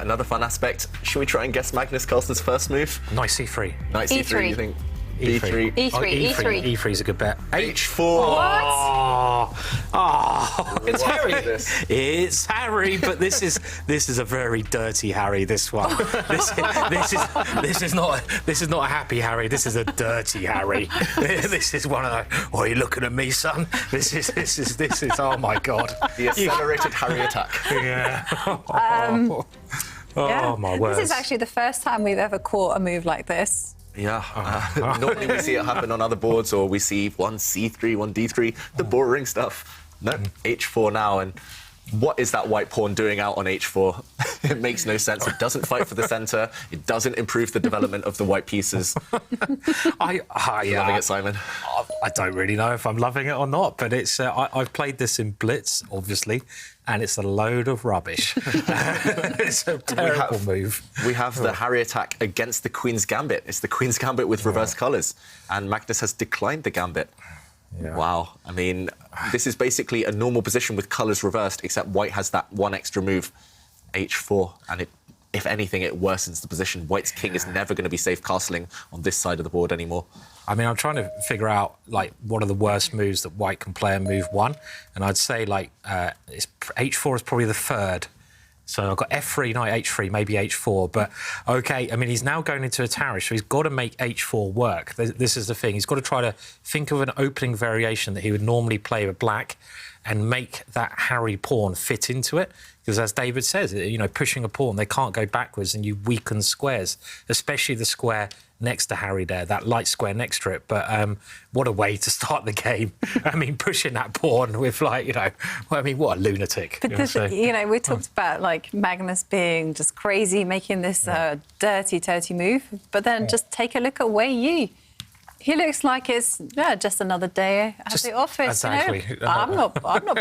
Another fun aspect. Should we try and guess Magnus Carlsen's first move? Knight C3. Knight C3, E3. you think? E3. E3. E3 is a good bet. H4. It's Harry. It's Harry, but this is a very dirty Harry. This one. This is not a happy Harry. This is a dirty Harry. This is one of the. Oh, are you looking at me, son? This is. Oh my God. The accelerated Harry attack. Yeah. Yeah. My word. This is actually the first time we've ever caught a move like this. Yeah. Normally we see it happen on other boards, or we see one C3, one D3, the boring stuff. No, H4 now, and what is that white pawn doing out on H4? It makes no sense. It doesn't fight for the centre. It doesn't improve the development of the white pieces. Loving it, Simon? I don't really know if I'm loving it or not, but it's. I've played this in Blitz, obviously, and it's a load of rubbish. It's a terrible move. We have the Harry attack against the Queen's Gambit. It's the Queen's Gambit with reverse colours, and Magnus has declined the Gambit. Yeah. Wow. I mean, this is basically a normal position with colours reversed, except white has that one extra move, H4, and if anything, it worsens the position. White's king is never going to be safe castling on this side of the board anymore. I mean, I'm trying to figure out, like, what are the worst moves that white can play in move one, and I'd say, like, H4 is probably the third. So I've got F3, knight H3, maybe H4, but OK, I mean, he's now going into a Tarish, so he's got to make H4 work. This is the thing. He's got to try to think of an opening variation that he would normally play with black and make that Harry pawn fit into it. Because as David says, you know, pushing a pawn, they can't go backwards and you weaken squares, especially the square next to Harry there, that light square next to it. But what a way to start the game. I mean, pushing that pawn with, like, you know, well, I mean, what a lunatic. But this, you know, we talked about, like, Magnus being just crazy, making this dirty move. But then just take a look at Wei Yi. He looks like it's just another day at the office. Exactly. You know? I'm not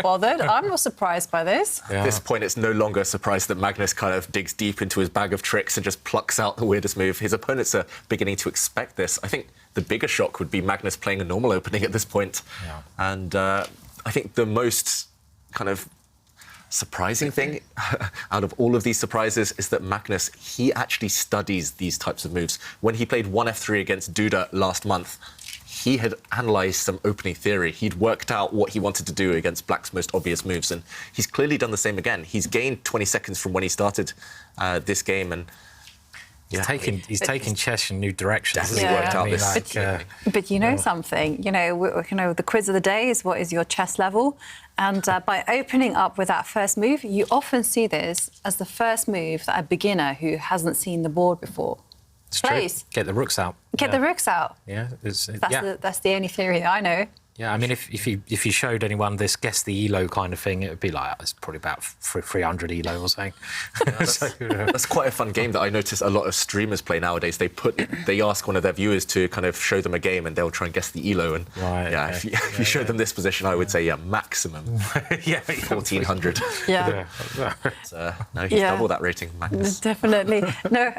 bothered. I'm not surprised by this. At this point, it's no longer a surprise that Magnus kind of digs deep into his bag of tricks and just plucks out the weirdest move. His opponents are beginning to expect this. I think the bigger shock would be Magnus playing a normal opening at this point. Yeah. And I think the most kind of surprising thing out of all of these surprises is that Magnus, he actually studies these types of moves. When he played 1F3 against Duda last month, he had analysed some opening theory. He'd worked out what he wanted to do against black's most obvious moves, and he's clearly done the same again. He's gained 20 seconds from when he started this game, and He's taking chess in new directions. Definitely worked out this. But you know something, you know, the quiz of the day is what is your chess level, and by opening up with that first move, you often see this as the first move that a beginner who hasn't seen the board before plays. Get the rooks out. Get the rooks out. Yeah, that's the only theory that I know. Yeah, I mean, if you showed anyone this guess the ELO kind of thing, it would be like, it's probably about 300 ELO or something. That's quite a fun game that I notice a lot of streamers play nowadays. They ask one of their viewers to kind of show them a game and they'll try and guess the ELO. And if you showed them this position, I would say, maximum 1,400. Yeah. No, he's double that rating, Magnus. Definitely. No,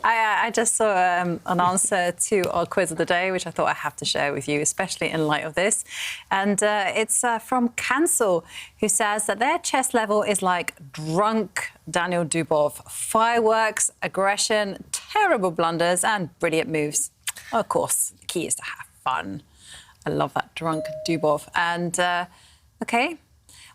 I just saw an answer to our quiz of the day, which I thought I have to share with you, especially in light of this. And it's from Cancel, who says that their chess level is like drunk Daniel Dubov. Fireworks, aggression, terrible blunders and brilliant moves. Of course, the key is to have fun. I love that drunk Dubov. And, OK,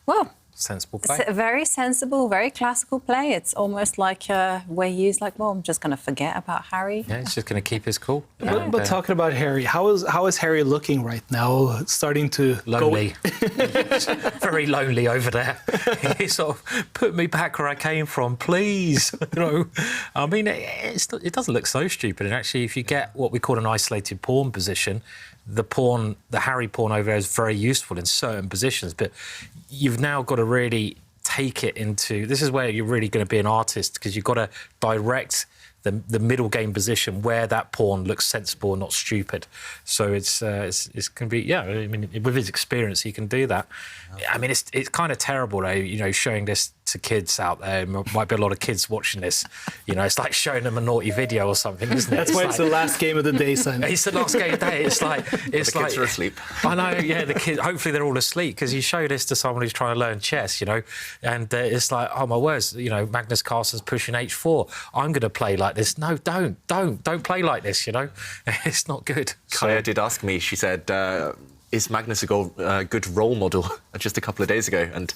well... Sensible play. It's a very sensible, very classical play. It's almost like where he's like, well, I'm just going to forget about Harry. Yeah, he's just going to keep his cool. Yeah. But talking about Harry, how is Harry looking right now? Starting to lonely, very lonely over there. He sort of put me back where I came from, please. You know, I mean, it doesn't look so stupid. And actually, if you get what we call an isolated pawn position, the Harry pawn over there is very useful in certain positions, but you've now got to really take it into... This is where you're really going to be an artist, because you've got to direct the middle game position where that pawn looks sensible and not stupid. So it's going to be... Yeah, I mean, with his experience, he can do that. I mean, it's kind of terrible, though, you know, showing this to kids out there, might be a lot of kids watching this. You know, it's like showing them a naughty video or something, isn't it? That's why it's the last game of the day, son. It's the last game of the day. It's like the kids are asleep. I know, yeah. The kids. Hopefully, they're all asleep because you show this to someone who's trying to learn chess, you know, and it's like, oh my words, you know, Magnus Carlsen's pushing H4. I'm going to play like this. No, don't play like this. You know, it's not good. Kaya did ask me. She said, "Is Magnus a good role model?" Just a couple of days ago, and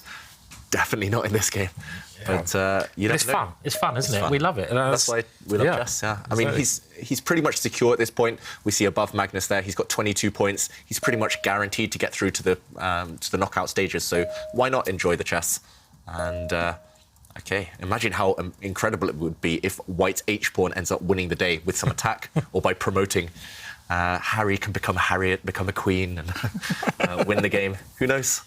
definitely not in this game. Yeah. But it's fun. It's fun, isn't it? Fun. We love it. That's why we love chess. Yeah. I mean, he's pretty much secure at this point. We see above Magnus there. He's got 22 points. He's pretty much guaranteed to get through to the knockout stages. So why not enjoy the chess? And okay, imagine how incredible it would be if White's H pawn ends up winning the day with some attack or by promoting. Harry can become Harriet, become a queen, and win the game. Who knows?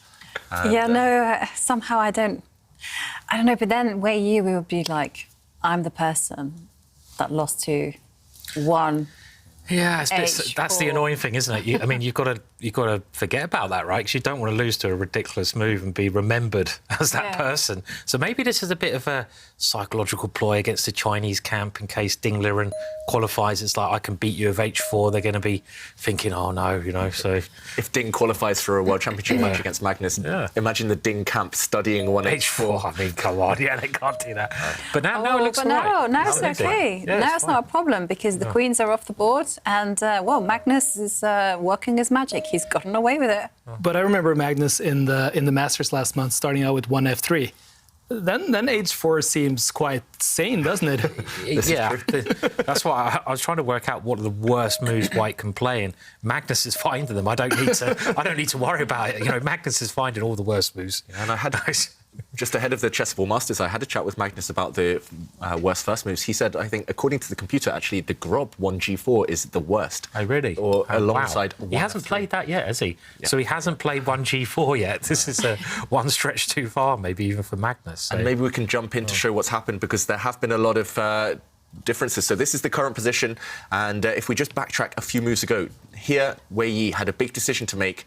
Somehow I don't know. But then Wei Yi, we would be like, I'm the person that lost to one. Yeah, that's the annoying thing, isn't it? I mean, you've got to forget about that, right? Because you don't want to lose to a ridiculous move and be remembered as that person. So maybe this is a bit of a psychological ploy against the Chinese camp in case Ding Liren qualifies. It's like, I can beat you with H4. They're going to be thinking, oh no, you know. So if Ding qualifies for a World Championship match against Magnus, imagine the Ding camp studying one H4. I mean, come on, yeah, they can't do that. But now it looks all right. Now it's okay. Now it's not a problem because the queens are off the board. And, Magnus is working his magic. He's gotten away with it. But I remember Magnus in the Masters last month starting out with one F3. Then H4 seems quite sane, doesn't it? Yeah, that's why I was trying to work out what are the worst moves White can play, and Magnus is finding them. I don't need to worry about it. You know, Magnus is finding all the worst moves. Yeah, and I had just ahead of the Chessable Masters, I had a chat with Magnus about the worst first moves. He said, I think, according to the computer, actually, the Grob 1G4 is the worst. Oh, really? Or alongside... Wow. He hasn't played that yet, has he? Yeah. So he hasn't played 1G4 yet. This is one stretch too far, maybe even for Magnus. So. And maybe we can jump in to show what's happened, because there have been a lot of differences. So this is the current position, and if we just backtrack a few moves ago, here, Wei Yi had a big decision to make.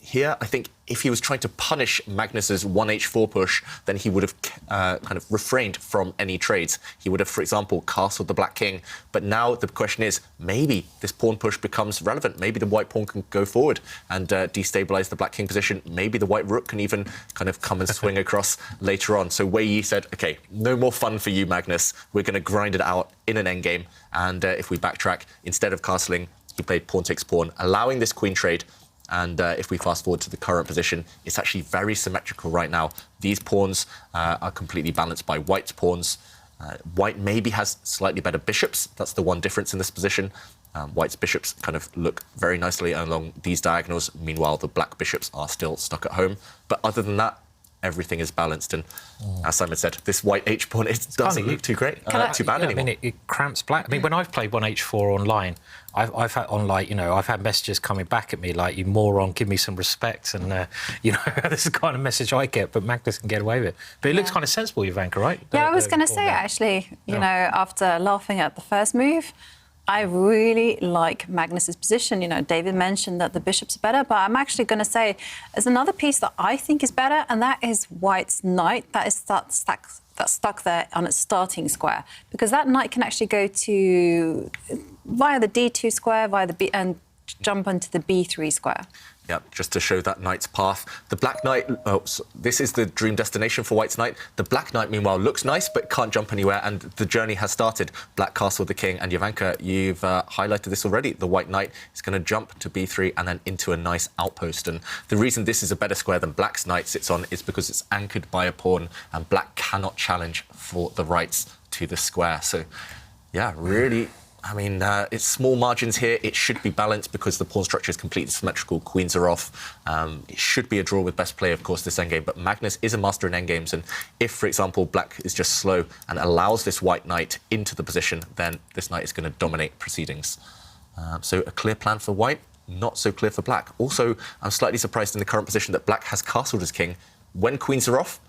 Here, I think if he was trying to punish Magnus's 1H4 push, then he would have kind of refrained from any trades. He would have, for example, castled the Black King. But now the question is, maybe this pawn push becomes relevant. Maybe the White pawn can go forward and destabilize the Black King position. Maybe the White Rook can even kind of come and swing across later on. So Wei Yi said, OK, no more fun for you, Magnus. We're going to grind it out in an endgame. And if we backtrack, instead of castling, he played pawn takes pawn, allowing this queen trade. And if we fast forward to the current position, it's actually very symmetrical right now. These pawns are completely balanced by White's pawns. White maybe has slightly better bishops. That's the one difference in this position. White's bishops kind of look very nicely along these diagonals. Meanwhile, the Black bishops are still stuck at home. But other than that, everything is balanced. And as Simon said, this White H pawn, it doesn't look too great, too bad anymore. I mean, it cramps Black. I mean, when I've played 1H4 online, I've had messages coming back at me like, you moron, give me some respect. And, this is the kind of message I get, but Magnus can get away with it. But it looks kind of sensible, Ivanka, right? I was going to say, actually, after laughing at the first move, I really like Magnus's position. You know, David mentioned that the bishops are better, but I'm actually going to say there's another piece that I think is better, and that is White's knight that is stuck there on its starting square, because that knight can actually go via the D2 square, and jump onto the B3 square. Yeah, just to show that knight's path. The Black Knight, this is the dream destination for White's knight. The Black Knight, meanwhile, looks nice, but can't jump anywhere, and the journey has started. Black castle the king, and Ivanka, you've highlighted this already. The White Knight is going to jump to B3 and then into a nice outpost. And the reason this is a better square than Black's knight sits on is because it's anchored by a pawn, and Black cannot challenge for the rights to the square. So, yeah, really... I mean, it's small margins here. It should be balanced because the pawn structure is completely symmetrical. Queens are off. It should be a draw with best play, of course, this endgame. But Magnus is a master in endgames. And if, for example, Black is just slow and allows this White knight into the position, then this knight is going to dominate proceedings. So a clear plan for White, not so clear for Black. Also, I'm slightly surprised in the current position that Black has castled his king. When queens are off,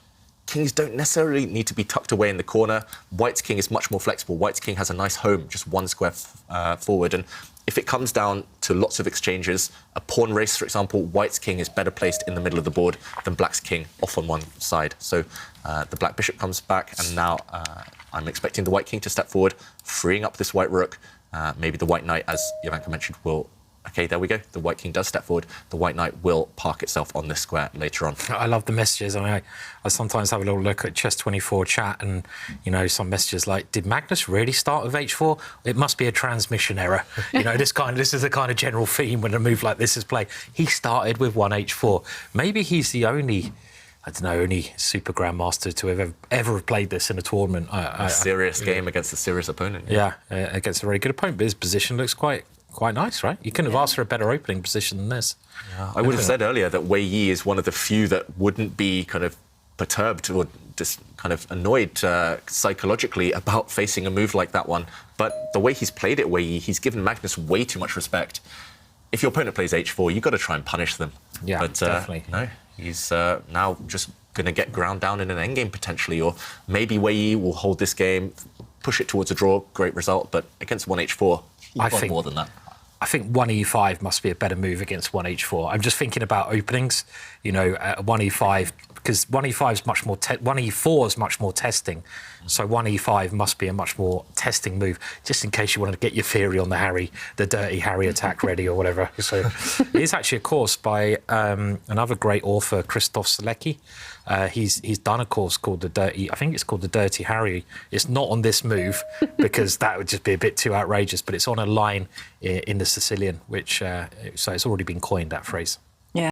kings don't necessarily need to be tucked away in the corner. White's king is much more flexible. White's king has a nice home, just one square forward. And if it comes down to lots of exchanges, a pawn race, for example, white's king is better placed in the middle of the board than black's king off on one side. So the black bishop comes back, and now I'm expecting the white king to step forward, freeing up this white rook. Maybe the white knight, as Jovanka mentioned, will... OK, there we go. The white king does step forward. The white knight will park itself on this square later on. I love the messages. I mean, I sometimes have a little look at Chess24 chat, and, you know, some messages like, did Magnus really start with h4? It must be a transmission error. You know, this is the kind of general theme when a move like this is played. He started with 1h4. Maybe he's the only... I don't know, only super grandmaster to have ever played this in a tournament. A serious game against a serious opponent. Yeah, against a very good opponent. But his position looks quite nice, right? You couldn't have asked for a better opening position than this. Yeah. I would have said earlier that Wei Yi is one of the few that wouldn't be kind of perturbed or just kind of annoyed psychologically about facing a move like that one. But the way he's played it, Wei Yi, he's given Magnus way too much respect. If your opponent plays h4, you've got to try and punish them. Yeah, but, definitely. No, he's now just going to get ground down in an endgame potentially, or maybe Wei Yi will hold this game, push it towards a draw, great result, but against 1h4, you want more than that. I think 1e5 must be a better move against 1h4. I'm just thinking about openings, you know, 1e5, because 1e5 is much more, 1e4 is much more testing. So 1e5 must be a much more testing move, just in case you want to get your theory on the dirty Harry attack ready or whatever. So it is actually a course by another great author, Christoph Selecki. He's done a course called I think it's called the Dirty Harry. It's not on this move because that would just be a bit too outrageous, but it's on a line in the Sicilian, which so it's already been coined, that phrase.